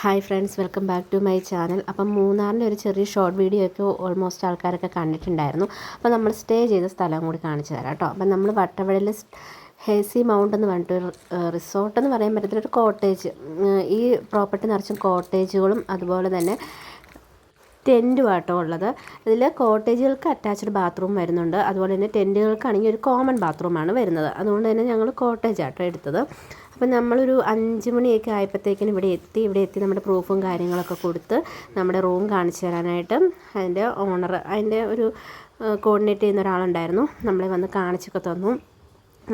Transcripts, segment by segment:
Hi friends, welcome back to my channel. അപ്പം മൂന്നാറിൻ്റെ ഒരു ചെറിയ ഷോർട്ട് വീഡിയോ ഒക്കെ ഓൾമോസ്റ്റ് ആൾക്കാരൊക്കെ കണ്ടിട്ടുണ്ടായിരുന്നു. അപ്പോൾ നമ്മൾ സ്റ്റേ ചെയ്ത സ്ഥലം കൂടി കാണിച്ചു തരാം കേട്ടോ. അപ്പം നമ്മൾ വട്ടവടയിൽ ഹേസി മൗണ്ട് എന്ന് പറഞ്ഞിട്ടൊരു റിസോർട്ടെന്ന് പറയാൻ പറ്റത്തില്ല, ഒരു കോട്ടേജ്. ഈ പ്രോപ്പർട്ടി നിറച്ചും കോട്ടേജുകളും അതുപോലെ തന്നെ ടെൻറ്റുമാട്ടോ ഉള്ളത്. ഇതിൽ കോട്ടേജുകൾക്ക് അറ്റാച്ച്ഡ് ബാത്റൂം വരുന്നുണ്ട്, അതുപോലെ തന്നെ ടെൻറ്റുകൾക്കാണെങ്കിൽ ഒരു കോമൺ ബാത്റൂമാണ് വരുന്നത്. അതുകൊണ്ട് തന്നെ ഞങ്ങൾ കോട്ടേജ് ആട്ടോ എടുത്തത്. അപ്പം നമ്മളൊരു 5 മണിയൊക്കെ ആയപ്പോഴത്തേക്കിനും ഇവിടെ എത്തി നമ്മുടെ പ്രൂഫും കാര്യങ്ങളൊക്കെ കൊടുത്ത് നമ്മുടെ റൂം കാണിച്ചു തരാനായിട്ട് അതിൻ്റെ ഓണർ, അതിൻ്റെ ഒരു കോർഡിനേറ്റ് ചെയ്യുന്ന ഒരാളുണ്ടായിരുന്നു, നമ്മളെ വന്ന് കാണിച്ചൊക്കെ തന്നു.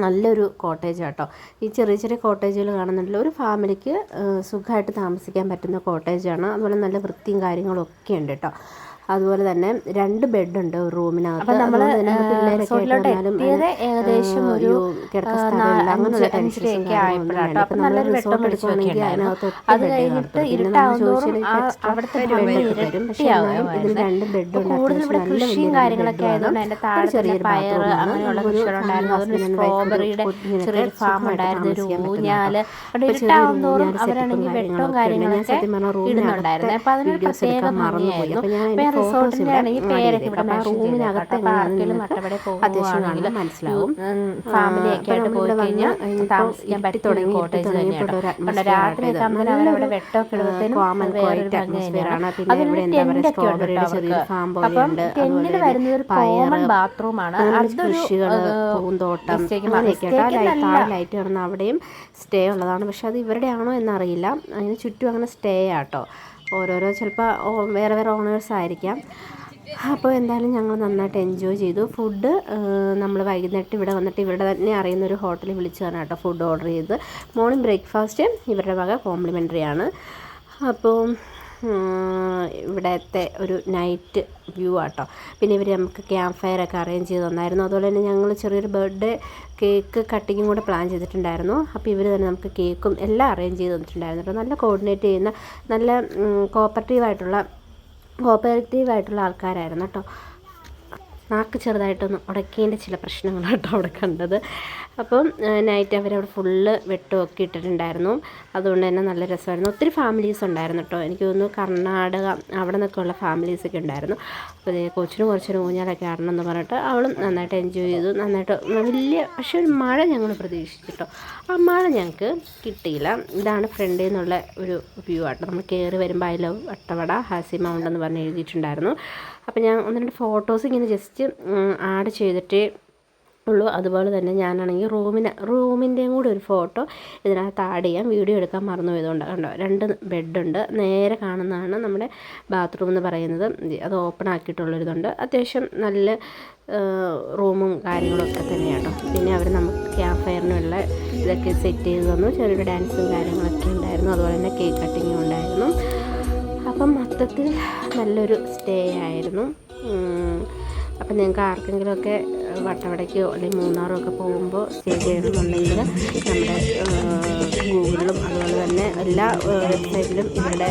നല്ലൊരു കോട്ടേജ് കേട്ടോ. ഈ ചെറിയ ചെറിയ കോട്ടേജുകൾ കാണുന്നുണ്ടല്ലോ, ഒരു ഫാമിലിക്ക് സുഖമായിട്ട് താമസിക്കാൻ പറ്റുന്ന കോട്ടേജാണ്. അതുപോലെ നല്ല വൃത്തിയും കാര്യങ്ങളും ഒക്കെ ഉണ്ട് കേട്ടോ. അതുപോലെ തന്നെ 2 ബെഡുണ്ട് ഒരു റൂമിനകത്ത്. ഏകദേശം ഒരു 4-5 ആയപ്പോഴാട്ടോ. അപ്പം നല്ലൊരു വെട്ടം പിടിച്ചൊക്കെ ആയിരുന്നു. അത് കഴിഞ്ഞിട്ട് ഇരുട്ടാവുന്നതോറും അവിടുത്തെ കൂടുതൽ ഇവിടെ കൃഷിയും കാര്യങ്ങളൊക്കെ ആയതുകൊണ്ട് അതിൻ്റെ താഴെ തന്നെ പയർ അങ്ങനെയുള്ള കൃഷികളുണ്ടായിരുന്നു. അതുകൊണ്ട് സ്ട്രോബെറിയുടെ ചെറിയൊരു ഫാം ഉണ്ടായിരുന്നു, ഒരു ഊഞ്ഞാല്. അവിടെ ഇരുട്ടാവുന്നതോറും അവരാണെങ്കിൽ വെട്ടവും കാര്യങ്ങളൊക്കെ ഇടുന്നുണ്ടായിരുന്നു. അപ്പം അതിനൊരു പ്രത്യേക ഭംഗിയായിരുന്നു. റിസോർട്ടിൻ്റെ ആണെങ്കിൽ പേരൊക്കെ ഇവിടെ റൂമിനകത്ത് പാർക്കിലും മറ്റവിടെ പോകുകയാണെങ്കിലും മനസ്സിലാവും. ഫാമിലിയൊക്കെ ആയിട്ട് പോയി കഴിഞ്ഞാൽ താമസിക്കാൻ പറ്റിയ കോട്ടേജ് തന്നെയാണ്. രാത്രിയൊക്കെ ആകുമ്പോൾ അവരവിടെ വെട്ടമൊക്കെ ഇടുന്നതിനും വേറൊരു ഭംഗിയാണ്. അതുപോലെ ടെൻ്റൊക്കെ ഉണ്ട് അവർക്ക്. അപ്പം ടെന്റിൽ വരുന്നത് ഒരു കോമൺ ബാത്റൂമാണ്. അതൊരു പൂന്തോട്ടം ലൈറ്റ് കിടന്ന് അവിടെയും സ്റ്റേ ഉള്ളതാണ്. പക്ഷെ അത് ഇവരുടെ ആണോ എന്നറിയില്ല. അതിന് ചുറ്റും അങ്ങനെ സ്റ്റേ ആട്ടോ. ഓരോരോ ചിലപ്പോൾ വേറെ വേറെ ഓണേഴ്സ് ആയിരിക്കാം. അപ്പോൾ എന്തായാലും ഞങ്ങൾ നന്നായിട്ട് എൻജോയ് ചെയ്തു. ഫുഡ് നമ്മൾ വൈകുന്നേരം ഇവിടെ വന്നിട്ട് ഇവിടെ തന്നെ അറിയുന്നൊരു ഹോട്ടലിൽ വിളിച്ചാണ് കേട്ടോ ഫുഡ് ഓർഡർ ചെയ്ത്. മോർണിംഗ് ബ്രേക്ക്ഫാസ്റ്റ് ഇവരുടെ വക കോംപ്ലിമെൻ്ററി ആണ്. അപ്പോൾ ഇവിടത്തെ ഒരു നൈറ്റ് വ്യൂ ആട്ടോ. പിന്നെ ഇവർ നമുക്ക് ക്യാമ്പ് ഫയർ ഒക്കെ അറേഞ്ച് ചെയ്ത് തന്നായിരുന്നു. അതുപോലെ തന്നെ ഞങ്ങൾ ചെറിയൊരു ബർത്ത്ഡേ കേക്ക് കട്ടിങ്ങും കൂടെ പ്ലാൻ ചെയ്തിട്ടുണ്ടായിരുന്നു. അപ്പോൾ ഇവർ തന്നെ നമുക്ക് കേക്കും എല്ലാം അറേഞ്ച് ചെയ്ത് തന്നിട്ടുണ്ടായിരുന്നു കേട്ടോ. നല്ല കോർഡിനേറ്റ് ചെയ്യുന്ന നല്ല കോപ്പറേറ്റീവായിട്ടുള്ള ആൾക്കാരായിരുന്നു കേട്ടോ. നാക്ക് ചെറുതായിട്ടൊന്ന് ഉടക്കേണ്ട ചില പ്രശ്നങ്ങളാട്ടോ അവിടെ കണ്ടത്. അപ്പം നൈറ്റ് അവരവിടെ ഫുള്ള് വെട്ടമൊക്കെ ഇട്ടിട്ടുണ്ടായിരുന്നു. അതുകൊണ്ട് തന്നെ നല്ല രസമായിരുന്നു. ഒത്തിരി ഫാമിലീസ് ഉണ്ടായിരുന്നു കേട്ടോ. എനിക്ക് തോന്നുന്നു കർണാടക അവിടെ നിന്നൊക്കെയുള്ള ഫാമിലീസൊക്കെ ഉണ്ടായിരുന്നു. അപ്പോൾ കൊച്ചിനും കുറച്ചൊരു ഊഞ്ഞാലൊക്കെ ആടണമെന്ന് പറഞ്ഞിട്ട് അവളും നന്നായിട്ട് എൻജോയ് ചെയ്തു. നന്നായിട്ട് പക്ഷേ ഒരു മഴ ഞങ്ങൾ പ്രതീക്ഷിച്ചിട്ടോ. ആ മഴ ഞങ്ങൾക്ക് കിട്ടിയില്ല. ഇതാണ് ഫ്രണ്ടിൽ നിന്നുള്ള ഒരു വ്യൂ ആട്ടോ. നമ്മൾ കയറി വരുമ്പോൾ ഐ ലവ് വട്ടവട ഹാസി മൗണ്ട് എന്ന് പറഞ്ഞ് എഴുതിയിട്ടുണ്ടായിരുന്നു. അപ്പോൾ ഞാൻ 1-2 ഫോട്ടോസ് ഇങ്ങനെ ജസ്റ്റ് ആഡ് ചെയ്തിട്ടേ ഉള്ളൂ. അതുപോലെ തന്നെ ഞാനാണെങ്കിൽ റൂമിൻ്റെയും കൂടി ഒരു ഫോട്ടോ ഇതിനകത്ത് ആഡ് ചെയ്യാം. വീഡിയോ എടുക്കാൻ മറന്നു പോയതുകൊണ്ട് കണ്ടോ, 2 ബെഡുണ്ട്. നേരെ കാണുന്നതാണ് നമ്മുടെ ബാത്റൂം എന്ന് പറയുന്നത്. അത് ഓപ്പൺ ആക്കിയിട്ടുള്ളൊരിതുണ്ട്. അത്യാവശ്യം നല്ല റൂമും കാര്യങ്ങളൊക്കെ തന്നെയാണ് കേട്ടോ. പിന്നെ അവർ നമുക്ക് ക്യാമ്പ് ഫയറിനുള്ള ഇതൊക്കെ സെറ്റ് ചെയ്ത് തന്നു. ചെറിയൊരു ഡാൻസും കാര്യങ്ങളൊക്കെ ഉണ്ടായിരുന്നു. അതുപോലെ തന്നെ കേക്ക് കട്ടിങ്ങും ഉണ്ടായിരുന്നു. അപ്പം മൊത്തത്തിൽ നല്ലൊരു സ്റ്റേ ആയിരുന്നു. അപ്പം നിങ്ങൾക്ക് ആർക്കെങ്കിലുമൊക്കെ വട്ടവടയ്ക്കോ അല്ലെങ്കിൽ മൂന്നാറോ ഒക്കെ പോകുമ്പോൾ സ്റ്റേ ചെയ്യണമെന്നുണ്ടെങ്കിൽ നമ്മുടെ ഗൂഗിളിലും അതുപോലെ തന്നെ എല്ലാ വെബ്സൈറ്റിലും ഇവരുടെ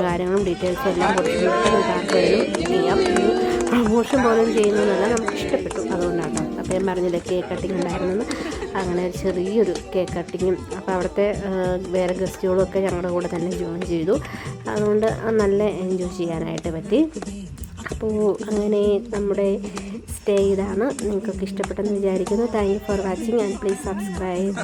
കാര്യങ്ങളും ഡീറ്റെയിൽസും എല്ലാം കൊടുത്തിട്ട് ചെയ്യാം. ഒരു പ്രൊമോഷൻ പോലും ചെയ്യുന്നതെന്നല്ല, നമുക്ക് ഇഷ്ടപ്പെട്ടു, അതുകൊണ്ടാണ്. അപ്പോൾ ഞാൻ പറഞ്ഞില്ല കേക്ക് കട്ടിങ് ഉണ്ടായിരുന്നെന്ന്. അങ്ങനെ ചെറിയൊരു കേക്ക് കട്ടിങ്ങും. അപ്പോൾ അവിടുത്തെ വേറെ ഗസ്റ്റുകളും ഒക്കെ ഞങ്ങളുടെ കൂടെ തന്നെ ജോയിൻ ചെയ്തു. അതുകൊണ്ട് നല്ല എൻജോയ് ചെയ്യാനായിട്ട് പറ്റി. അപ്പോൾ അങ്ങനെ നമ്മുടെ സ്റ്റേ ഇതാണ്. നിങ്ങൾക്കൊക്കെ ഇഷ്ടപ്പെട്ടെന്ന് വിചാരിക്കുന്നു. Thank you for watching and please subscribe.